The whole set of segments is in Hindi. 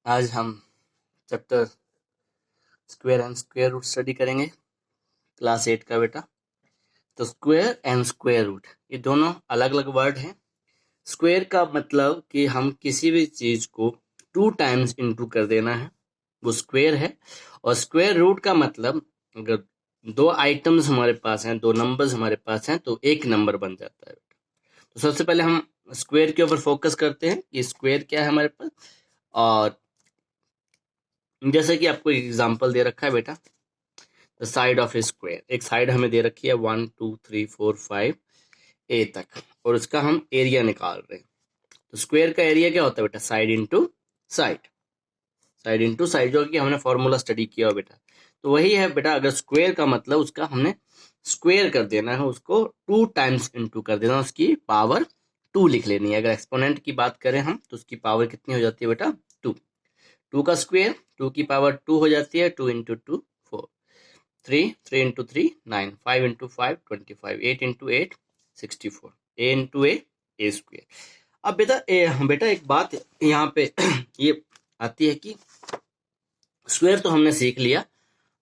आज हम chapter square and square root study करेंगे, क्लास 8 का बेटा। तो स्क्वायर एंड स्क्वायर रूट ये दोनों अलग अलग वर्ड हैं। स्क्वायर का मतलब कि हम किसी भी चीज को 2 टाइम्स इंटू कर देना है, वो स्क्वायर है। और स्क्वायर रूट का मतलब अगर दो आइटम्स हमारे पास हैं, दो नंबर्स हमारे पास हैं, तो एक नंबर बन जाता है बेटा। तो सबसे पहले हम स्क्वायर के ऊपर फोकस करते हैं कि स्क्वायर क्या है हमारे पास। और जैसे कि आपको एग्जांपल दे रखा है बेटा, the side of A square, एक साइड हमें दे रखी है 1 2 3 4 5 ए तक, और उसका हम एरिया निकाल रहे हैं। तो स्क्वायर का एरिया क्या होता है बेटा? Side into side, side into side, जो कि हमने फॉर्मूला स्टडी किया हो बेटा। तो वही है बेटा, अगर स्क्वायर का मतलब उसका हमने स्क्वायर कर देना है, उसको 2 टाइम्स इंटू कर देना, उसकी पावर 2 लिख लेनी है। अगर एक्सपोनेंट की बात करें हम तो उसकी पावर कितनी हो जाती है बेटा? 2। 2 का स्क्वायर 2 की पावर 2 हो जाती है, 2 इंटू 2 4, 3 इंटू 3 9, 5 इंटू 5 25, 8 इंटू 8 64, ए इंटू ए स्क्वायर। अब बेटा एक बात यहाँ पे ये आती है कि स्क्वायर तो हमने सीख लिया,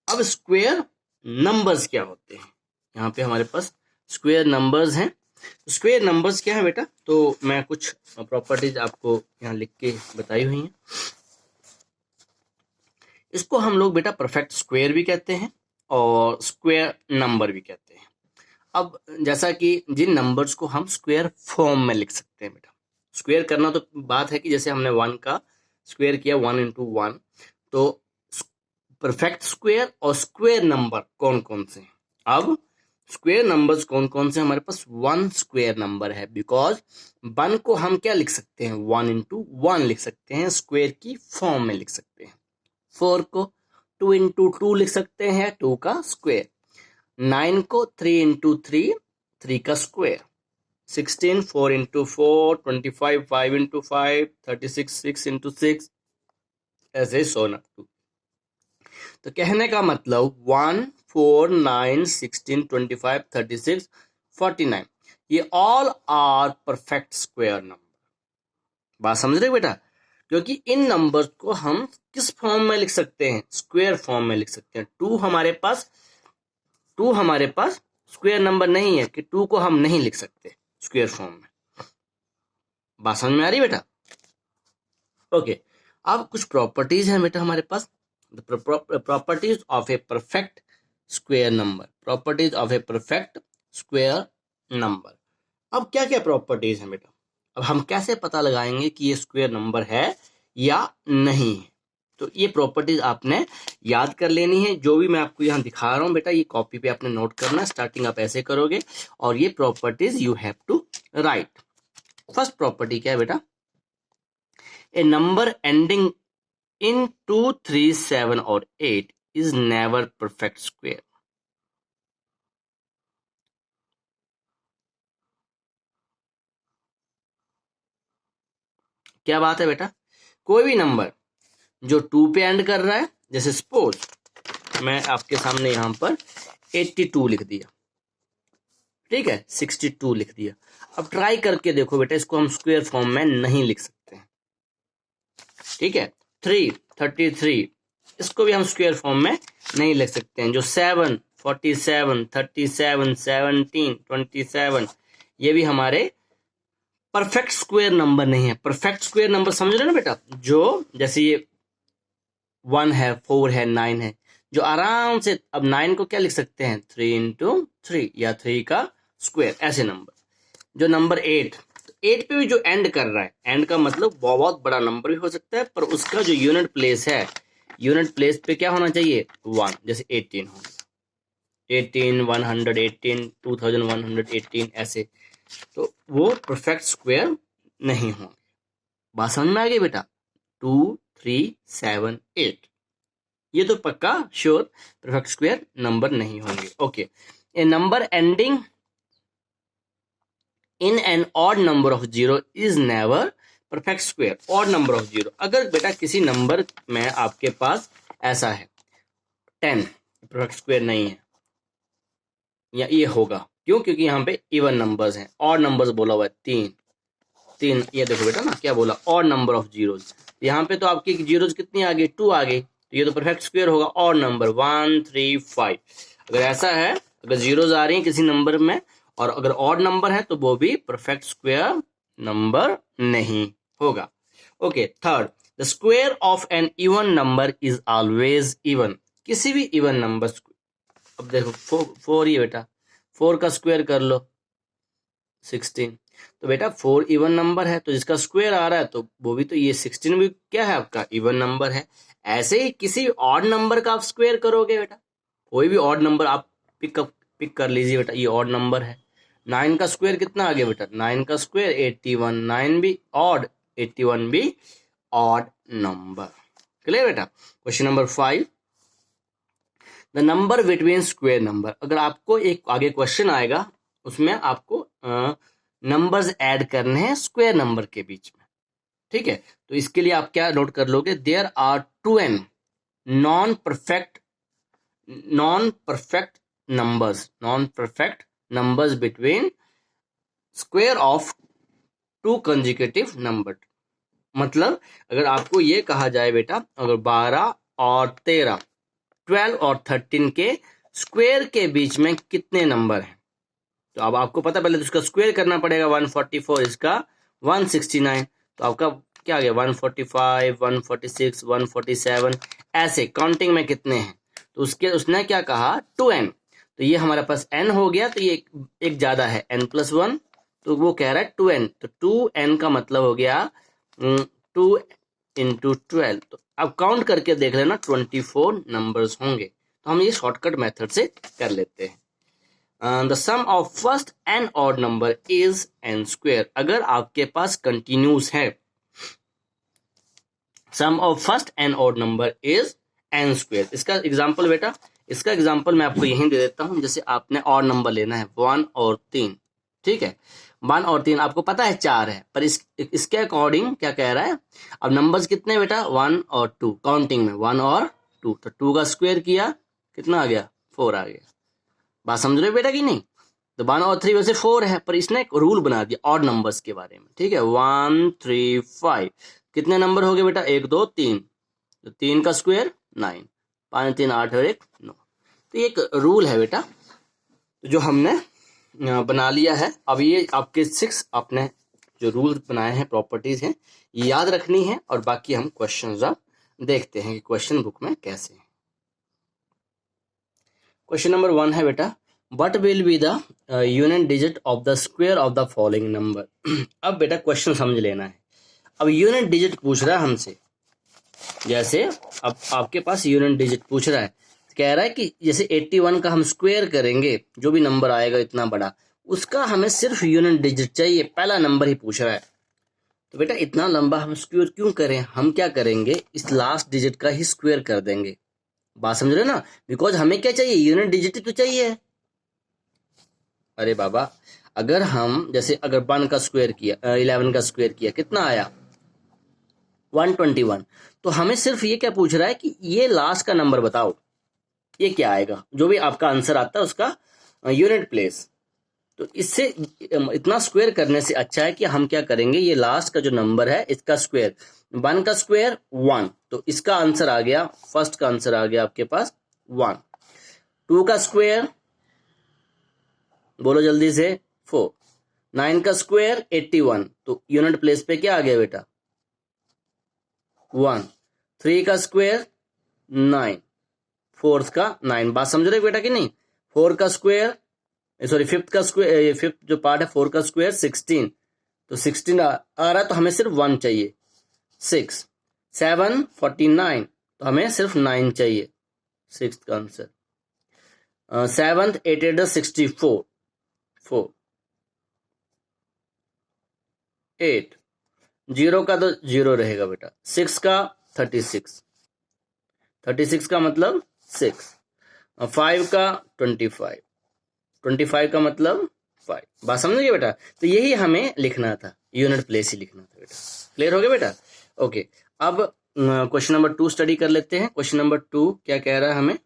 अब स्क्वायर नंबर्स क्या होते हैं। यहाँ पे हमारे पास स्क्वायर नंबर्स हैं। स्क्वायर नंबर्स क्या है बेटा? तो मैं कुछ प्रॉपर्टीज आपको यहाँ लिख के बताई हुई हैं। इसको हम लोग बेटा परफेक्ट स्क्वायर भी कहते हैं और स्क्वायर नंबर भी कहते हैं। अब जैसा कि जिन नंबर्स को हम स्क्वायर फॉर्म में लिख सकते हैं बेटा, स्क्वायर करना तो बात है कि जैसे हमने 1 का स्क्वायर किया 1 इंटू 1, तो परफेक्ट स्क्वायर और स्क्वायर नंबर कौन कौन से हैं? अब स्क्वायर नंबर्स कौन कौन से हमारे पास? 1 स्क्वायर नंबर है, बिकॉज 1 को हम क्या लिख सकते हैं? 1 इंटू 1 लिख सकते हैं, स्क्वायर की फॉर्म में लिख सकते हैं। 4 को 2 इंटू 2 लिख सकते हैं, 2 का स्क्वायर। 9 को 3 इंटू 3, 3 का स्क्वायर। 16 4 इंटू 4, 25 5 इंटू 5, 36 6 इंटू 6, ऐसे सो अप टू। तो कहने का मतलब 1 4 9 16 25 36 49, ये all are perfect square number. बात समझ रहे हो बेटा? क्योंकि इन नंबर्स को हम किस फॉर्म में लिख सकते हैं? स्क्वायर फॉर्म में लिख सकते हैं। 2 हमारे पास स्क्वायर नंबर नहीं है कि 2 को हम नहीं लिख सकते स्क्वायर फॉर्म में। बात समझ में आ रही बेटा? ओके, अब कुछ प्रॉपर्टीज हैं बेटा हमारे पास। Properties of a perfect square number, properties of a perfect square number. अब क्या क्या प्रॉपर्टीज हैं बेटा? अब हम कैसे पता लगाएंगे कि ये स्क्वायर नंबर है या नहीं है? तो ये प्रॉपर्टीज आपने याद कर लेनी है। जो भी मैं आपको यहाँ दिखा रहा हूँ बेटा, ये कॉपी पे आपने नोट करना। स्टार्टिंग आप ऐसे करोगे और ये properties you have to write. First property क्या है बेटा? A number ending in 2 3 7 or 8 is never perfect square। क्या बात है बेटा? कोई भी नंबर जो 2 पे एंड कर रहा है, जैसे सपोज मैं आपके सामने यहां पर 82 लिख दिया, ठीक है, 62 लिख दिया। अब ट्राई करके देखो बेटा, इसको हम स्क्वायर फॉर्म में नहीं लिख सकते हैं, ठीक है। 3 33, इसको भी हम स्क्वायर फॉर्म में नहीं लिख सकते हैं। जो 7 47 37 17 27, ये भी हमारे परफेक्ट स्क्वायर नंबर नहीं है। परफेक्ट स्क्वायर नंबर समझ रहे ना बेटा? जो जैसे ये 1 है, 4 है, 9 है, जो आराम से, अब 9 को क्या लिख सकते हैं? 3 इंटू 3 या 3 का स्क्वायर, ऐसे नंबर। जो नंबर 8, 8 पे भी जो एंड कर रहा है, एंड का मतलब बहुत बड़ा नंबर भी हो सकता है, पर उसका जो यूनिट प्लेस है, यूनिट प्लेस पे क्या होना चाहिए? 1। जैसे 18 हो, 18 118 2118, ऐसे, तो वो परफेक्ट स्क्वायर नहीं होंगे। बात समझ में आ गई बेटा? 2 3 7 8, ये तो पक्का श्योर परफेक्ट स्क्वायर नंबर नहीं होंगे। Okay, A number ending in an odd number of 0 is never perfect square. Odd number of 0, अगर बेटा किसी नंबर में आपके पास ऐसा है 10, परफेक्ट स्क्वायर नहीं है, या ये होगा क्यों? क्योंकि यहाँ पे इवन नंबर्स हैं। ऑड नंबर्स बोला हुआ है 3, 3, ये देखो बेटा ना क्या बोला, ऑड नंबर ऑफ जीरोज। यहाँ पे तो आपकी जीरोज कितनी आ गई, 2 आ गई, तो ये तो परफेक्ट स्क्वायर होगा। ऑड नंबर 1 3 5, अगर ऐसा है, अगर जीरोज आ रही है किसी नंबर में और अगर ऑड नंबर है तो वो भी परफेक्ट स्क्वायर नंबर नहीं होगा। Okay, third, the square of an even number is always even. किसी भी इवन नंबर, अब देखो 4 ही बेटा, 4 का स्क्वायर कर लो 16, तो बेटा 4 इवन नंबर है तो जिसका स्क्वायर आ रहा है तो वो भी, तो ये 16 भी क्या है आपका, इवन नंबर है। ऐसे ही किसी ऑड नंबर का आप स्क्वायर करोगे बेटा, कोई भी ऑड नंबर आप पिक कर लीजिए बेटा, ये ऑड नंबर है। 9 का स्क्वायर कितना आ गया बेटा, 9 का स्क्वायर 81, 9 भी ऑड, 81 भी ऑड नंबर। क्लियर बेटा। Question number 5, the number between square number. अगर आपको एक आगे क्वेश्चन आएगा उसमें आपको नंबर्स ऐड करने हैं स्क्वायर नंबर के बीच में, ठीक है। तो इसके लिए आप क्या नोट कर लोगे, there are 2n non perfect numbers between square of 2 consecutive number. मतलब अगर आपको ये कहा जाए बेटा, अगर 12 और 13, 12 और 13 के स्क्वायर के बीच में कितने नंबर हैं, तो अब आपको पता, पहले तो उसका स्क्वायर करना पड़ेगा, 144 इसका 169, तो आपका क्या आ गया 145, 146, 147, ऐसे काउंटिंग में कितने हैं, तो उसने क्या कहा 2n, तो ये हमारे पास n हो गया, तो ये एक ज्यादा है n+1, तो वो कह रहा है 2n, तो 2n का मतलब हो गया 2 इंटू 12, तो अब काउंट करके देख लेना 24 नंबर्स होंगे, तो हम ये शॉर्टकट मेथड से कर लेते हैं। The sum of first n odd number is n square. अगर आपके पास कंटिन्यूस है, sum of first n odd number is n square. इसका एग्जांपल बेटा, इसका एग्जांपल मैं आपको यहीं दे देता हूं, जैसे आपने ऑड नंबर लेना है 1 और 3, ठीक है, 1 और 3 आपको पता है 4 है, पर इसके अकॉर्डिंग क्या कह रहा है, अब नंबर्स कितने बेटा 1 और 2, काउंटिंग में 1 और 2, तो 2 का स्क्वायर किया कितना आ गया 4 आ गया। बात समझ रहे हो बेटा कि नहीं। तो 1 और 3 वैसे 4 है, पर इसने एक रूल बना दिया ऑड नंबर्स के बारे में, ठीक है। 1 3 5 कितने नंबर हो गए बेटा, 1 2 3, तो 3 का स्क्वायर 9, 5 3 8 और 1 9, तो ये एक रूल है बेटा, तो जो हमने बना लिया है। अब ये आपके 6 आपने जो रूल बनाए हैं, प्रॉपर्टीज हैं, ये याद रखनी है, और बाकी हम क्वेश्चन अब देखते हैं कि क्वेश्चन बुक में कैसे है। क्वेश्चन नंबर 1 है बेटा, what will be the unit digit of the square of the following number. अब बेटा क्वेश्चन समझ लेना है, अब यूनिट डिजिट पूछ रहा है हमसे, जैसे अब आपके पास यूनिट डिजिट पूछ रहा है, कह रहा है कि जैसे 81 का हम स्क्वायर करेंगे, जो भी नंबर आएगा इतना बड़ा, उसका हमें सिर्फ यूनिट डिजिट चाहिए, पहला नंबर ही पूछ रहा है। तो बेटा इतना लंबा हम स्क्वायर क्यों करें, हम क्या करेंगे, इस लास्ट डिजिट का ही स्क्वायर कर देंगे। बात समझ रहे हो ना, बिकॉज हमें क्या चाहिए, यूनिट डिजिट ही तो चाहिए। अरे बाबा, अगर हम जैसे अगर 1 का स्क्वायर किया, 11 का स्क्वायर किया, कितना आया 121, तो हमें सिर्फ ये क्या पूछ रहा है कि ये लास्ट का नंबर बताओ, ये क्या आएगा, जो भी आपका आंसर आता है उसका यूनिट प्लेस। तो इससे इतना स्क्वायर करने से अच्छा है कि हम क्या करेंगे, ये लास्ट का जो नंबर है इसका स्क्वायर, 1 का स्क्वायर 1, तो इसका आंसर आ गया, फर्स्ट का आंसर आ गया आपके पास 1। 2 का स्क्वायर बोलो जल्दी से 4, 9 का स्क्वायर 81, तो यूनिट प्लेस पे क्या आ गया बेटा 1, 3 का स्क्वायर 9, फोर्थ का 9। बात समझ रहे बेटा कि नहीं। 4 का स्क्वायर, सॉरी 5th का स्क्वायर, 5th जो पार्ट है 4 का स्क्वायर 16, तो 16 आ रहा है, तो हमें सिर्फ 1 चाहिए 6, 7 49, तो हमें सिर्फ 9 चाहिए, 6th का आंसर। 7th 8 8 64, 4 8, 0 का तो 0 रहेगा बेटा, 6 का 36, 36 का मतलब 6, 5 का 25, 25 का मतलब 5। बात समझ गए बेटा, तो यही हमें लिखना था, यूनिट प्लेस ही लिखना था बेटा। क्लियर हो गया बेटा। ओके, अब क्वेश्चन नंबर 2 स्टडी कर लेते हैं। क्वेश्चन नंबर 2 क्या कह रहा है हमें,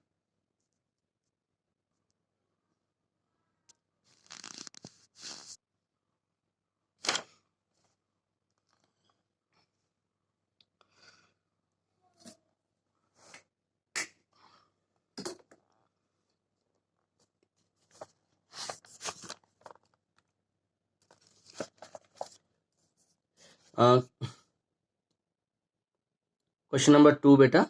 क्वेश्चन नंबर 2 बेटा,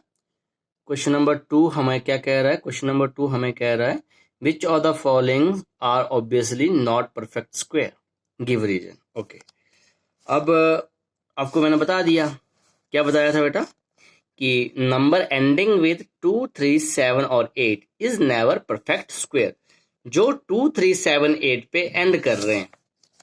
क्वेश्चन नंबर 2 हमें क्या कह रहा है? क्वेश्चन नंबर 2 हमें कह रहा है which of the following are obviously not perfect square, give reason. Okay, अब आपको मैंने बता दिया, क्या बताया था बेटा कि नंबर एंडिंग विथ 2, 3, 7 और 8 इज नेवर परफेक्ट स्क्वायर। जो 2, 3, 7, 8 पे एंड कर रहे हैं,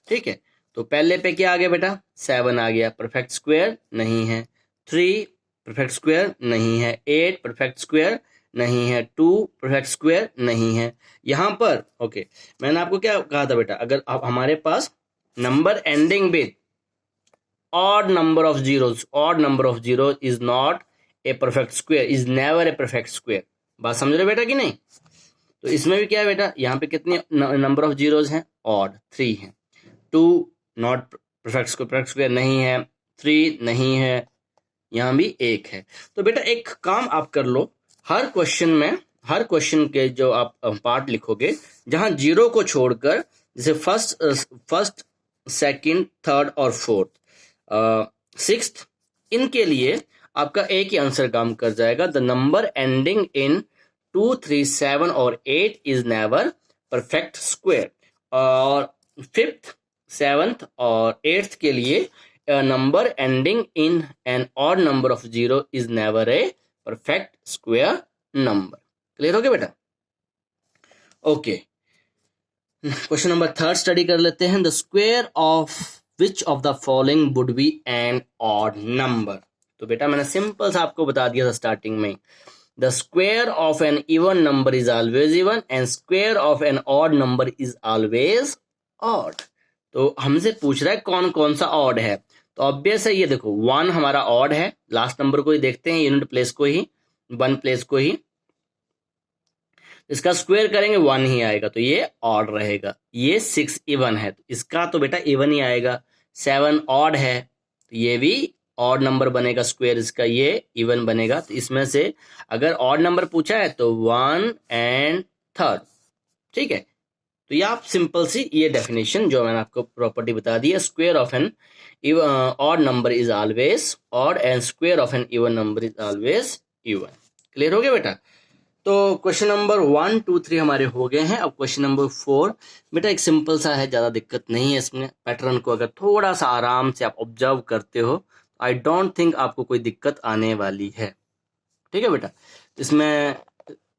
ठीक है, तो पहले पे क्या आ गया बेटा? 7 आ गया, परफेक्ट स्क्वायर नहीं है। 3 परफेक्ट स्क्वायर नहीं है। 8 परफेक्ट स्क्वायर नहीं है। 2 परफेक्ट स्क्वायर नहीं है। यहां पर ओके, मैंने आपको क्या कहा था बेटा? अगर आप हमारे पास number ending with odd number of zeros, odd number of zeros is not a perfect square, is never a perfect square। बात समझ रहे बेटा कि नहीं? तो इसमें भी क्या है बेटा, यहाँ पे कितने नंबर ऑफ जीरोज हैं? ऑड 3 हैं। 2 नॉट परफेक्ट स्क्वायर नहीं है। 3 नहीं है। यहाँ भी 1 है। तो बेटा एक काम आप कर लो, हर क्वेश्चन में, हर क्वेश्चन के जो आप पार्ट लिखोगे जहां जीरो को छोड़कर, जैसे फर्स्ट, सेकंड, थर्ड और फोर्थ, सिक्स्थ, इनके लिए आपका एक ही आंसर काम कर जाएगा। द नंबर एंडिंग इन 2, 3, 7 और 8 इज नेवर परफेक्ट स्क्वायर। और फिफ्थ, सेवंथ और एट्थ के लिए number ending in an odd number of zero is never a perfect square number. Clear हो गया बेटा? ओके, क्वेश्चन नंबर 3 स्टडी कर लेते हैं। The square of which of the following would be an odd number. तो बेटा मैंने सिंपल सा आपको बता दिया था स्टार्टिंग में, the square of an even number is always even and square of an odd number is always odd. तो हमसे पूछ रहा है कौन कौन सा ऑड है, तो ऑब्वियस है ये देखो 1 हमारा ऑड है, लास्ट नंबर को ही देखते हैं, यूनिट प्लेस को ही, 1 प्लेस को ही, इसका स्क्वायर करेंगे 1 ही आएगा, तो ये ऑड रहेगा। ये 6 इवन है, तो इसका तो बेटा इवन ही आएगा। 7 ऑड है, तो ये भी ऑड नंबर बनेगा, स्क्वायर इसका ये इवन बनेगा। तो इसमें से अगर ऑड नंबर पूछा है तो 1 एंड 3, ठीक है। तो ये आप सिंपल सी ये डेफिनेशन जो मैंने आपको प्रॉपर्टी बता दी है, square of an odd number is always odd and square of an even number is always even. Clear हो गया बेटा? तो क्वेश्चन नंबर 1, 2, 3 हमारे हो गए हैं। अब क्वेश्चन नंबर 4 बेटा एक सिंपल सा है, ज्यादा दिक्कत नहीं है इसमें। पैटर्न को अगर थोड़ा सा आराम से आप ऑब्जर्व करते हो, आई डोंट थिंक आपको कोई दिक्कत आने वाली है, ठीक है बेटा? इसमें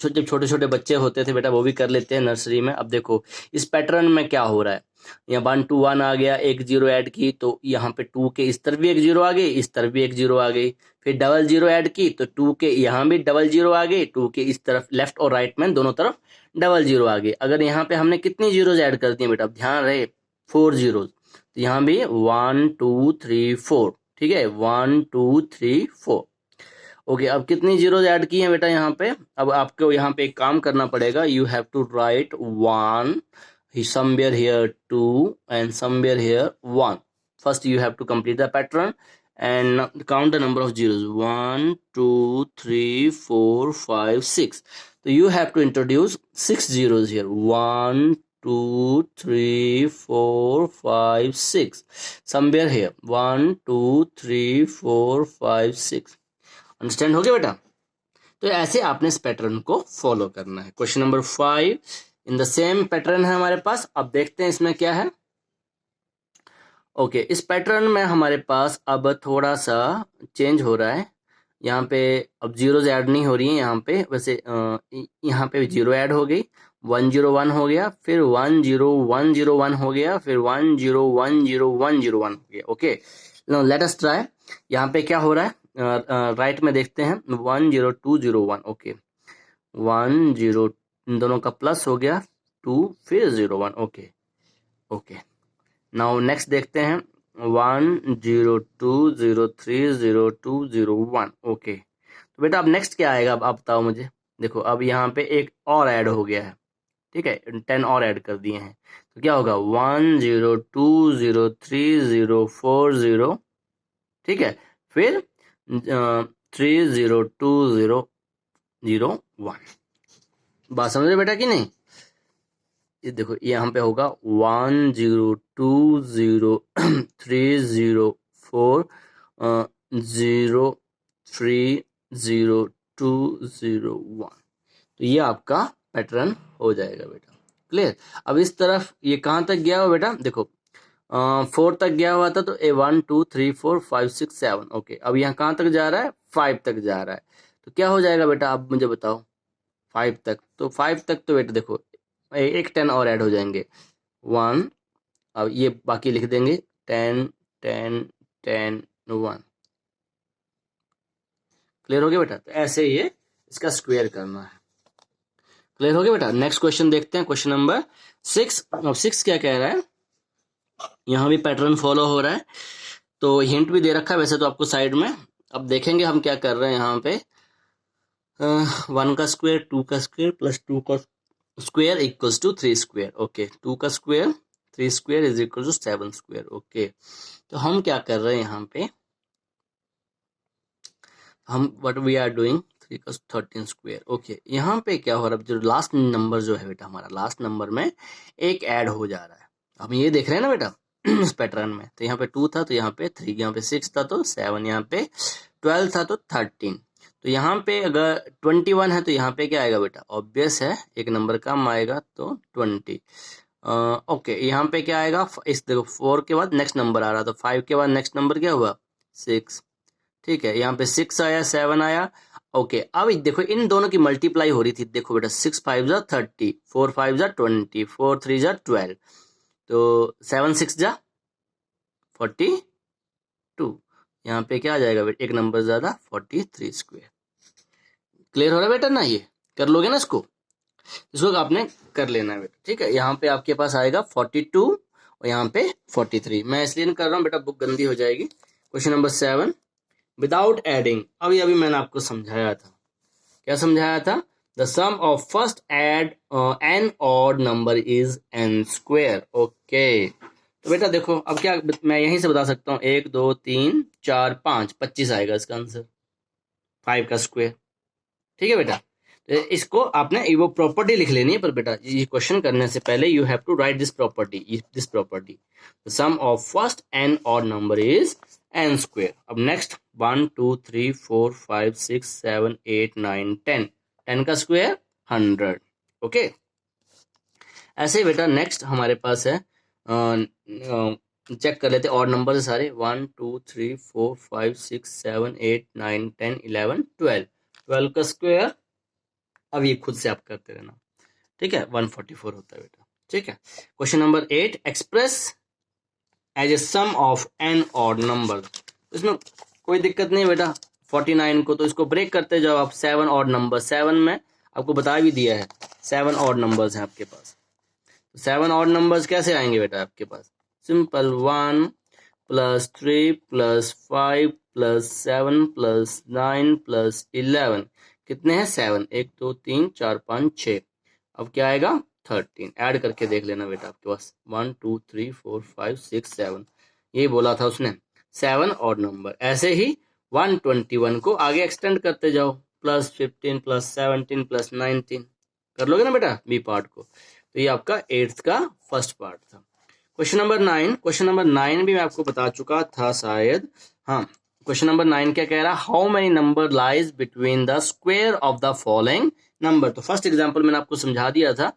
छोटे छोटे बच्चे होते थे बेटा, वो भी कर लेते हैं नर्सरी में। अब देखो इस पैटर्न में क्या हो रहा है, यहाँ 1 2 1 आ गया, एक जीरो ऐड की तो यहाँ पे 2 के इस तरफ भी एक जीरो आ गई, इस तरफ भी एक जीरो आ गई। फिर डबल जीरो ऐड की तो 2 के यहाँ भी डबल जीरो आ गई, 2 के इस तरफ लेफ्ट और राइट में दोनों तरफ डबल जीरो आ गई। अगर यहाँ पे हमने कितनी जीरोज ऐड कर दी बेटा, अब ध्यान रहे 4 जीरोज, तो यहाँ भी 1 2 3 4, ठीक है, 1 2 3 4। ओके, अब कितनी जीरोज ऐड की हैं बेटा यहाँ पे? अब आपको यहाँ पे एक काम करना पड़ेगा, you have to write 1 somewhere here 2 and somewhere here 1. First you have to complete the pattern and count the number of zeros, 1 2 3 4 5 6. So you have to introduce 6 zeros here, 1 2 3 4 5 6, somewhere here 1 2 3 4 5 6। Understand हो गया बेटा? तो ऐसे आपने इस पैटर्न को फॉलो करना है। Question number 5 in the same pattern है हमारे पास। अब देखते हैं इसमें क्या है। ओके, इस पैटर्न में हमारे पास अब थोड़ा सा चेंज हो रहा है। यहाँ पे अब जीरोज ऐड नहीं हो रही है यहाँ पे, वैसे यहाँ पे जीरो ऐड हो गई, 1 0 1 हो गया, फिर 1 0 1 0 1 हो गया, फिर 1 0 1 0 1 0 1 हो गया। Okay, let us try. यहाँ पे क्या हो रहा है, राइट में देखते हैं, 1 0 2 0 1। ओके, 1 0 इन दोनों का प्लस हो गया, 2 फिर 0 1। ओके ओके, नाउ नेक्स्ट देखते हैं, 1 0 2 0 3 0 2 0 1। ओके, तो बेटा अब नेक्स्ट क्या आएगा, अब आप बताओ मुझे। देखो अब यहाँ पे एक और ऐड हो गया है, ठीक है, 10 और ऐड कर दिए हैं, तो क्या होगा 1 0 2 0 3 0 4 0, ठीक है, फिर 3 0 2 0 0 1। बात समझ रहे बेटा कि नहीं? ये देखो यहाँ पे होगा 1 0 2 0 3 0 4 0 3 0 2 0 1। तो ये आपका पैटर्न हो जाएगा बेटा। क्लियर। अब इस तरफ ये कहाँ तक गया हो बेटा, देखो 4 तक गया हुआ था, तो ए 1 2 3 4 5 6 7। ओके, अब यहाँ कहाँ तक जा रहा है, 5 तक जा रहा है। तो क्या हो जाएगा बेटा, आप मुझे बताओ। 5 तक, तो 5 तक तो बेटा देखो एक 10 और ऐड हो जाएंगे 1। अब ये बाकी लिख देंगे 10 10 10 1। क्लियर हो गया बेटा। तो ऐसे ये इसका स्क्वायर करना है। क्लियर हो गया बेटा। नेक्स्ट क्वेश्चन देखते हैं, क्वेश्चन नंबर 6। अब 6 क्या कह रहा है, यहाँ भी पैटर्न फॉलो हो रहा है, तो हिंट भी दे रखा है वैसे तो आपको साइड में। अब देखेंगे हम क्या कर रहे हैं यहाँ पे। 1 का स्क्वायर 2 का स्क्वायर प्लस 2 का square equals to 3 square. Okay, 2 का square 3 square is equal to 7 square. Okay, तो हम क्या कर रहे हैं यहाँ पे, हम व्हाट वी आर डूइंग 3 का 13 स्क्वायर। ओके, यहाँ पे क्या हो रहा है, जो लास्ट नंबर जो है बेटा हमारा, लास्ट नंबर में एक ऐड हो जा रहा है। हम ये देख रहे हैं ना बेटा इस पैटर्न में, तो यहाँ पे 2 था तो यहाँ पे 3, यहाँ पे 6 था तो 7, यहाँ पे 12 था तो 13। तो यहाँ पे अगर 21 है तो यहाँ पे क्या आएगा बेटा, ऑब्वियस है एक नंबर कम आएगा तो 20। ओके, यहाँ पे क्या आएगा, इस देखो 4 के बाद नेक्स्ट नंबर आ रहा, तो 5 के बाद नेक्स्ट नंबर क्या हुआ, 6। ठीक है, यहाँ पे 6 आया, 7 आया। ओके, अब देखो इन दोनों की मल्टीप्लाई हो रही थी, देखो बेटा 6 5 जा 30, 4 5 जा 20, 4 3 जा 12, तो 7 6 जा 42। यहाँ पे क्या आ जाएगा बेटा, एक नंबर ज्यादा 43 स्क्वायर। क्लियर हो रहा है बेटा ना, ये कर लोगे ना इसको आपने कर लेना है बेटा। ठीक है, यहाँ पे आपके पास आएगा 42 और यहाँ पे 43। मैं इसलिए नहीं कर रहा हूँ बेटा, बुक गंदी हो जाएगी। Question number 7, without adding. अभी मैंने आपको समझाया था, क्या समझाया था, the sum of first add an odd number is an square. Okay, तो बेटा देखो अब क्या मैं यहीं से बता सकता हूँ, 1 2 3 4 5 25 आएगा इसका आंसर, 5 का स्क्वायर। ठीक है बेटा, तो इसको आपने वो प्रॉपर्टी लिख लेनी है, पर बेटा ये क्वेश्चन करने से पहले you have to write this property the sum of first n odd number is an square. अब नेक्स्ट 1 2 3 4 5 6 7 8 9 10, 10 का स्क्वायर 100। ओके, ऐसे ही बेटा नेक्स्ट हमारे पास है, चेक कर लेते ऑड नंबर है सारे, 1 2 3 4 5 6 7 8 9 10 11 12, 12 का स्क्वायर। अब ये खुद से आप करते रहना। ठीक है, 144 होता है बेटा। ठीक है, question number 8, express as a sum of an odd number. इसमें कोई दिक्कत नहीं बेटा, 49 को तो इसको ब्रेक करते जाओ आप, 7 ऑड नंबर, 7 में आपको बता भी दिया है 7 ऑड नंबर्स हैं आपके पास। 7 ऑड नंबर्स कैसे आएंगे बेटा आपके पास, simple 1 plus 3 plus 5 plus 7 plus 9 plus 11, कितने हैं 7, 1 2 3 4 5 6। अब क्या आएगा 13, ऐड करके देख लेना बेटा आपके पास 1 2 3 4 5 6 7, ये बोला था उसने 7 ऑड नंबर। ऐसे ही 121 को आगे एक्सटेंड करते जाओ, प्लस 15 प्लस 17 प्लस 19, कर लोगे ना बेटा बी पार्ट को। तो ये आपका 8th का फर्स्ट पार्ट था। क्वेश्चन नंबर 9, क्वेश्चन नंबर 9 भी मैं आपको बता चुका था शायद, हाँ। क्वेश्चन नंबर 9 क्या कह रहा है, how many number lies between the square of the following number. तो फर्स्ट एग्जांपल मैंने आपको समझा दिया था।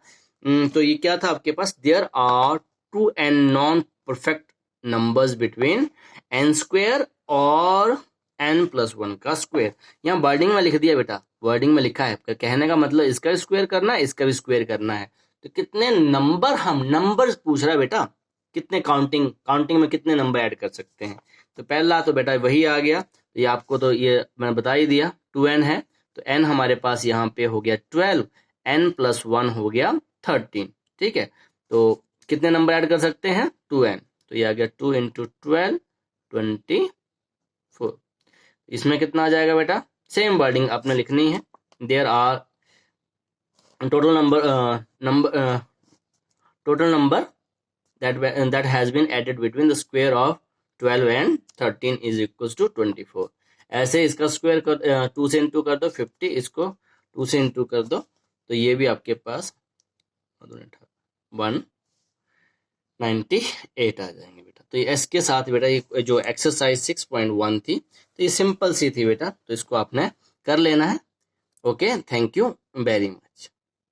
तो ये क्या था आपके पास, there are 2 n non perfect numbers between n square और एन प्लस 1 का स्क्वायर। यहाँ वर्डिंग में लिख दिया बेटा, वर्डिंग में लिखा है, कहने का मतलब इसका भी स्क्वायर करना है, इसका भी स्क्वायर करना है। तो कितने नंबर, हम नंबर पूछ रहा है बेटा, कितने काउंटिंग में कितने नंबर ऐड कर सकते हैं। तो पहला तो बेटा वही आ गया, तो ये आपको तो ये मैंने बता ही दिया, 2n है, तो n हमारे पास यहाँ पे हो गया 12, n प्लस 1 हो गया 13। ठीक है, तो कितने नंबर ऐड कर सकते हैं 2n, तो ये आ गया 2 इंटू 12 24। इसमें कितना आ जाएगा बेटा, सेम वर्डिंग आपने लिखनी है, there are total number that has been added between the square of 12 and 13 is equals to 24। ऐसे इसका स्क्वायर कर 2 से इंटू कर दो 50, इसको 2 से इंटू कर दो, तो ये भी आपके पास 198 आ जाएंगे बेटा। तो ये इसके साथ बेटा ये जो एक्सरसाइज 6.1 थी तो ये सिंपल सी थी बेटा, तो इसको आपने कर लेना है। Okay, thank you very much.